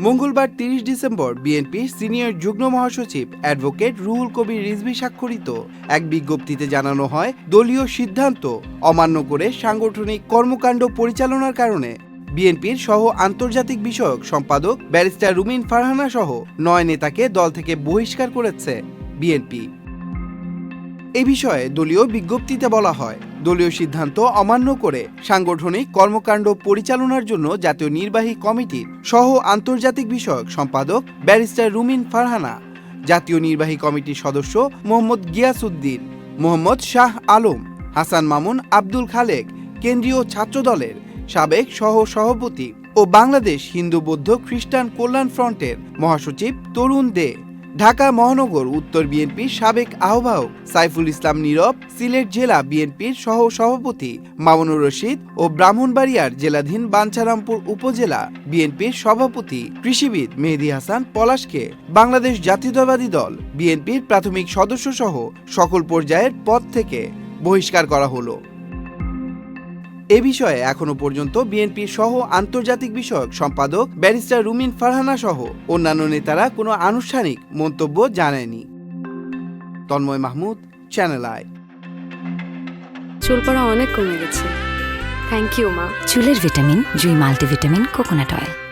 মঙ্গলবার ৩০ ডিসেম্বর বিএনপির সিনিয়র যুগ্ম মহাসচিব অ্যাডভোকেট রুহুল কবির রিজভী স্বাক্ষরিত এক বিজ্ঞপ্তিতে জানানো হয়, দলীয় সিদ্ধান্ত অমান্য করে সাংগঠনিক কর্মকাণ্ড পরিচালনার কারণে বিএনপির সহ আন্তর্জাতিক বিষয়ক সম্পাদক ব্যারিস্টার রুমিন ফারহানা সহ ৯ নেতাকে দল থেকে বহিষ্কার করেছে বিএনপি। এ বিষয়ে দলীয় বিজ্ঞপ্তিতে বলা হয়, দলীয় সিদ্ধান্ত অমান্য করে সাংগঠনিক কর্মকাণ্ড পরিচালনার জন্য জাতীয় নির্বাহী কমিটির সহ আন্তর্জাতিক বিষয়ক সম্পাদক ব্যারিস্টার রুমিন ফারহানা, জাতীয় নির্বাহী কমিটির সদস্য মোহাম্মদ গিয়াসউদ্দিন, মোহাম্মদ শাহ আলম, হাসান মামুন, আব্দুল খালেক, কেন্দ্রীয় ছাত্রদলের সাবেক সহ সভাপতি ও বাংলাদেশ হিন্দু বৌদ্ধ খ্রিস্টান কল্যাণ ফ্রন্টের মহাসচিব তরুণ দে, ঢাকা মহানগর উত্তর বিএনপির সাবেক আহ্বায়ক সাইফুল ইসলাম নীরব, সিলেট জেলা বিএনপির সহ সভাপতি মামুনুর রশিদ ও ব্রাহ্মণবাড়িয়ার জেলাধীন বাঞ্ছারামপুর উপজেলা বিএনপির সভাপতি কৃষিবিদ মেহেদী হাসান পলাশকে বাংলাদেশ জাতীয়তাবাদী দল বিএনপির প্রাথমিক সদস্য সহ সকল পর্যায়ের পদ থেকে বহিষ্কার করা হলো। এ বিষয়ে এখনো পর্যন্ত বিএনপির সহ আন্তর্জাতিক বিষয়ক সম্পাদক ব্যারিস্টার রুমিন ফারহানা সহ অন্যান্য নেতারা কোনো আনুষ্ঠানিক মন্তব্য জানায়নি। তন্ময় মাহমুদ, চ্যানেল আই। চুল পড়া অনেক কমে গেছে। থ্যাংক ইউ মা। চুলের ভিটামিন জুই মাল্টিভিটামিন কোকোনাট অয়েল।